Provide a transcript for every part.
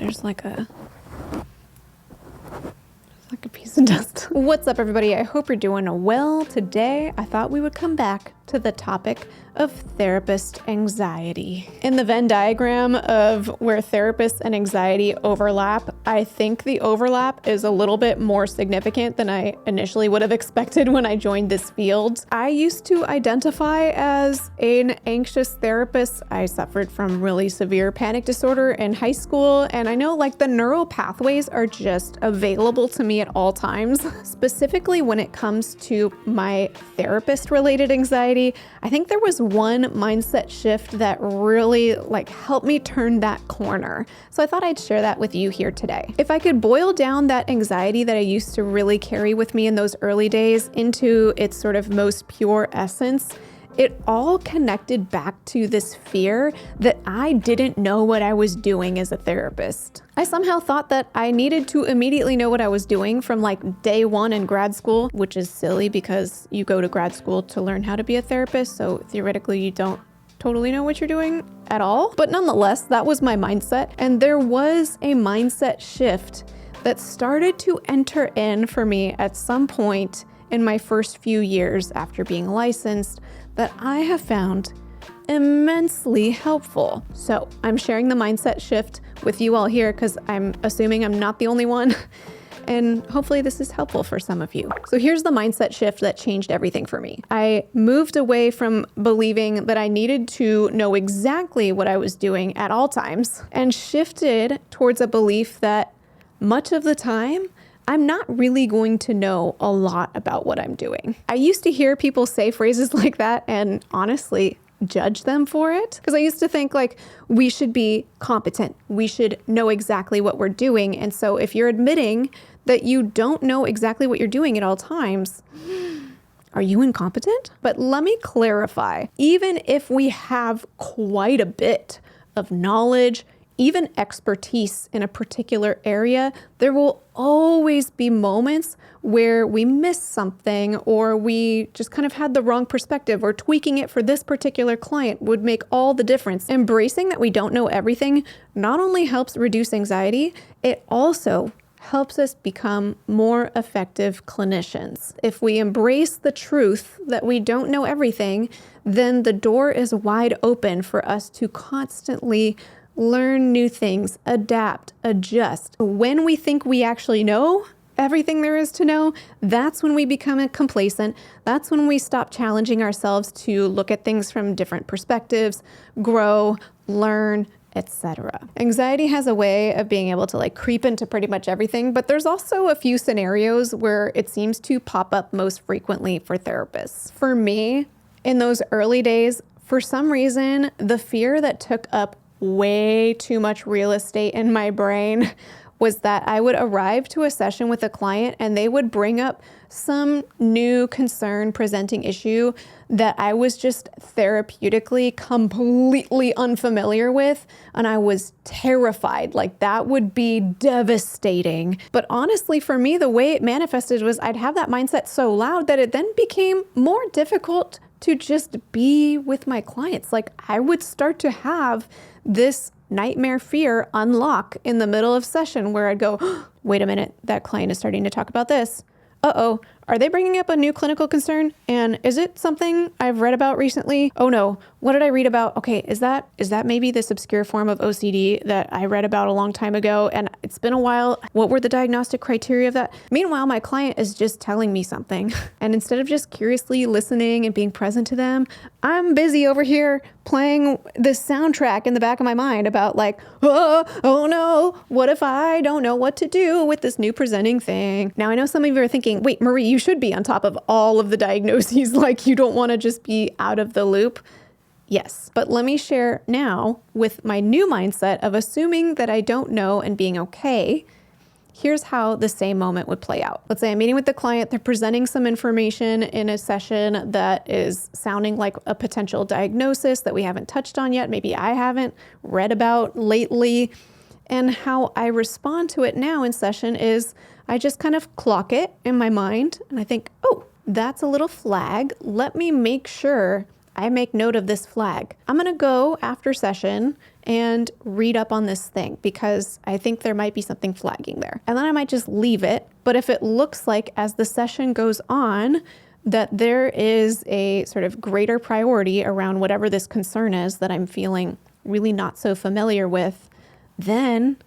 there's like a piece of dust. What's up, everybody? I hope you're doing well. Today, I thought we would come back to the topic of therapist anxiety. In the Venn diagram of where therapists and anxiety overlap, I think the overlap is a little bit more significant than I initially would have expected when I joined this field. I used to identify as an anxious therapist. I suffered from really severe panic disorder in high school, and I know like the neural pathways are just available to me at all times. Specifically when it comes to my therapist-related anxiety, I think there was one mindset shift that really helped me turn that corner. So I thought I'd share that with you here today. If I could boil down that anxiety that I used to really carry with me in those early days into its sort of most pure essence, it all connected back to this fear that I didn't know what I was doing as a therapist. I somehow thought that I needed to immediately know what I was doing from day one in grad school, which is silly because you go to grad school to learn how to be a therapist. So theoretically, you don't totally know what you're doing at all. But nonetheless, that was my mindset. And there was a mindset shift that started to enter in for me at some point in my first few years after being licensed that I have found immensely helpful. So I'm sharing the mindset shift with you all here because I'm assuming I'm not the only one. And hopefully this is helpful for some of you. So here's the mindset shift that changed everything for me. I moved away from believing that I needed to know exactly what I was doing at all times and shifted towards a belief that much of the time, I'm not really going to know a lot about what I'm doing. I used to hear people say phrases like that and honestly judge them for it. Because I used to think we should be competent. We should know exactly what we're doing. And so if you're admitting that you don't know exactly what you're doing at all times, are you incompetent? But let me clarify. Even if we have quite a bit of knowledge, even expertise in a particular area, there will always be moments where we miss something or we just kind of had the wrong perspective, or tweaking it for this particular client would make all the difference. Embracing that we don't know everything not only helps reduce anxiety, it also helps us become more effective clinicians. If we embrace the truth that we don't know everything, then the door is wide open for us to constantly learn new things, adapt, adjust. When we think we actually know everything there is to know, that's when we become complacent. That's when we stop challenging ourselves to look at things from different perspectives, grow, learn, etc. Anxiety has a way of being able to creep into pretty much everything, but there's also a few scenarios where it seems to pop up most frequently for therapists. For me, in those early days, for some reason, the fear that took up way too much real estate in my brain was that I would arrive to a session with a client and they would bring up some new concern, presenting issue that I was just therapeutically completely unfamiliar with, and I was terrified. That would be devastating. But honestly, for me, the way it manifested was I'd have that mindset so loud that it then became more difficult to just be with my clients. I would start to have this nightmare fear unlock in the middle of session where I'd go, oh, wait a minute, that client is starting to talk about this. Uh-oh, are they bringing up a new clinical concern? And is it something I've read about recently? Oh no, what did I read about? Okay, is that maybe this obscure form of OCD that I read about a long time ago and it's been a while? What were the diagnostic criteria of that? Meanwhile, my client is just telling me something. And instead of just curiously listening and being present to them, I'm busy over here playing this soundtrack in the back of my mind about oh no, what if I don't know what to do with this new presenting thing? Now I know some of you are thinking, wait, Marie, you should be on top of all of the diagnoses. You don't want to just be out of the loop. Yes, but let me share now with my new mindset of assuming that I don't know and being okay. Here's how the same moment would play out. Let's say I'm meeting with the client, they're presenting some information in a session that is sounding like a potential diagnosis that we haven't touched on yet, maybe I haven't read about lately. And how I respond to it now in session is I just kind of clock it in my mind and I think, oh, that's a little flag. Let me make sure I make note of this flag. I'm gonna go after session and read up on this thing because I think there might be something flagging there. And then I might just leave it. But if it looks like as the session goes on that there is a sort of greater priority around whatever this concern is that I'm feeling really not so familiar with, then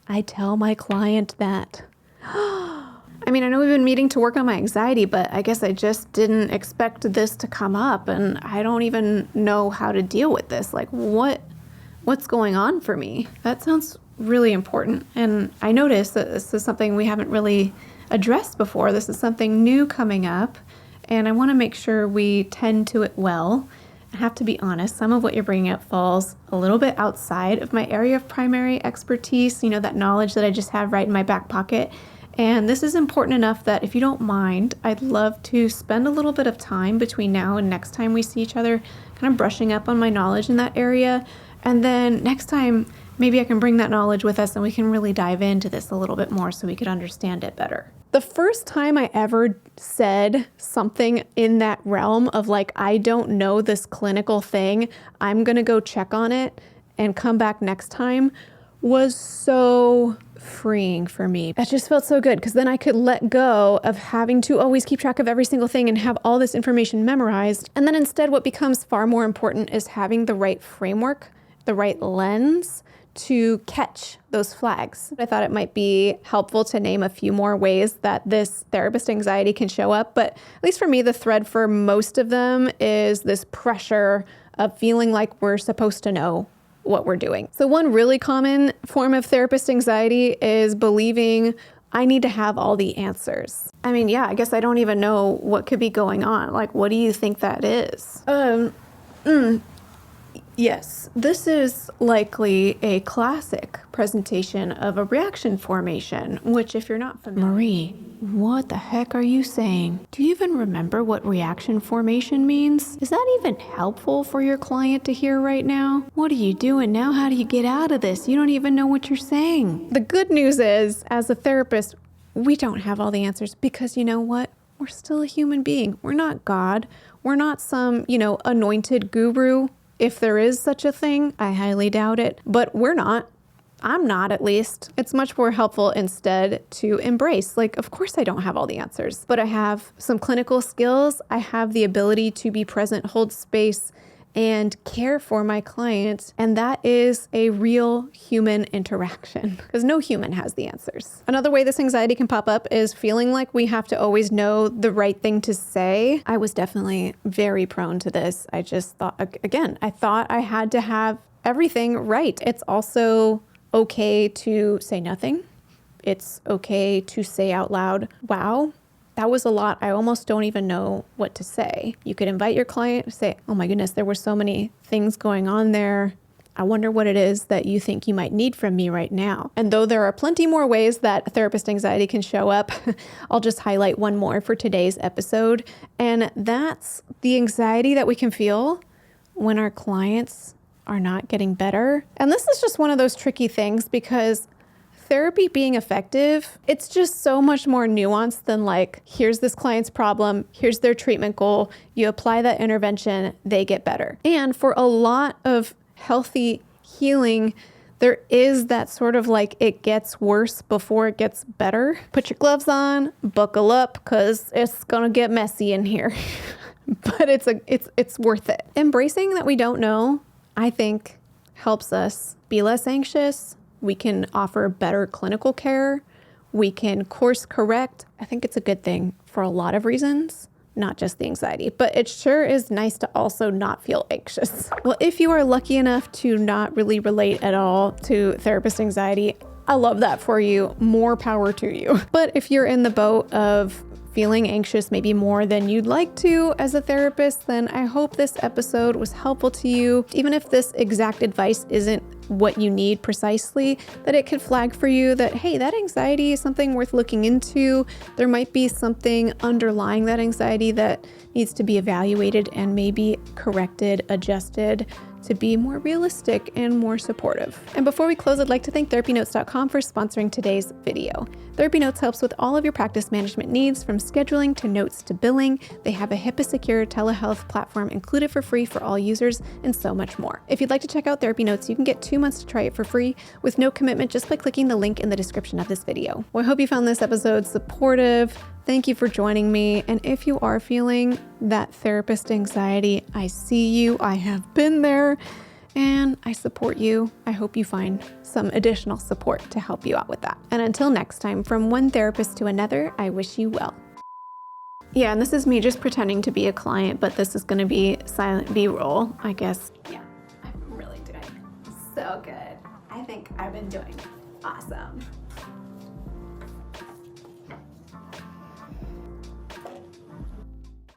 I tell my client that. I mean, I know we've been meeting to work on my anxiety, but I guess I just didn't expect this to come up, and I don't even know how to deal with this. Like, what's going on for me? That sounds really important. And I noticed that this is something we haven't really addressed before. This is something new coming up, and I want to make sure we tend to it well. I have to be honest, some of what you're bringing up falls a little bit outside of my area of primary expertise, that knowledge that I just have right in my back pocket. And this is important enough that if you don't mind, I'd love to spend a little bit of time between now and next time we see each other, kind of brushing up on my knowledge in that area. And then next time, maybe I can bring that knowledge with us and we can really dive into this a little bit more so we could understand it better. The first time I ever said something in that realm of like, I don't know this clinical thing, I'm going to go check on it and come back next time, was so freeing for me. That just felt so good because then I could let go of having to always keep track of every single thing and have all this information memorized. And then instead, what becomes far more important is having the right framework, the right lens to catch those flags. I thought it might be helpful to name a few more ways that this therapist anxiety can show up, but at least for me, the thread for most of them is this pressure of feeling like we're supposed to know what we're doing. So one really common form of therapist anxiety is believing I need to have all the answers. I mean, yeah, I guess I don't even know what could be going on. Like, what do you think that is? Yes, this is likely a classic presentation of a reaction formation, which if you're not familiar... Marie, what the heck are you saying? Do you even remember what reaction formation means? Is that even helpful for your client to hear right now? What are you doing now? How do you get out of this? You don't even know what you're saying. The good news is, as a therapist, we don't have all the answers because you know what? We're still a human being. We're not God. We're not some, anointed guru. If there is such a thing, I highly doubt it, but we're not. I'm not, at least. It's much more helpful instead to embrace, like, of course I don't have all the answers, but I have some clinical skills. I have the ability to be present, hold space, and care for my client. And that is a real human interaction because no human has the answers. Another way this anxiety can pop up is feeling like we have to always know the right thing to say. I was definitely very prone to this. I just thought, again, I thought I had to have everything right. It's also okay to say nothing. It's okay to say out loud, wow, that was a lot. I almost don't even know what to say. You could invite your client and say, oh my goodness, there were so many things going on there. I wonder what it is that you think you might need from me right now. And though there are plenty more ways that therapist anxiety can show up, I'll just highlight one more for today's episode. And that's the anxiety that we can feel when our clients are not getting better. And this is just one of those tricky things because therapy being effective, it's just so much more nuanced than like, here's this client's problem, here's their treatment goal, you apply that intervention, they get better. And for a lot of healthy healing, there is that sort of like it gets worse before it gets better. Put your gloves on, buckle up, because it's gonna get messy in here. But it's worth it. Embracing that we don't know, I think, helps us be less anxious. We can offer better clinical care. We can course correct. I think it's a good thing for a lot of reasons, not just the anxiety, but it sure is nice to also not feel anxious. Well, if you are lucky enough to not really relate at all to therapist anxiety, I love that for you. More power to you. But if you're in the boat of feeling anxious maybe more than you'd like to as a therapist, then I hope this episode was helpful to you. Even if this exact advice isn't what you need precisely, that it could flag for you that, hey, that anxiety is something worth looking into. There might be something underlying that anxiety that needs to be evaluated and maybe corrected, adjusted to be more realistic and more supportive. And before we close, I'd like to thank TherapyNotes.com for sponsoring today's video. TherapyNotes helps with all of your practice management needs, from scheduling to notes to billing. They have a HIPAA-secure telehealth platform included for free for all users, and so much more. If you'd like to check out TherapyNotes, you can get 2 months to try it for free with no commitment just by clicking the link in the description of this video. Well, I hope you found this episode supportive. Thank you for joining me. And if you are feeling that therapist anxiety, I see you. I have been there and I support you. I hope you find some additional support to help you out with that. And until next time, from one therapist to another, I wish you well. Yeah, and this is me just pretending to be a client, but this is going to be silent B-roll, I guess. Yeah, I'm really doing so good. I think I've been doing awesome.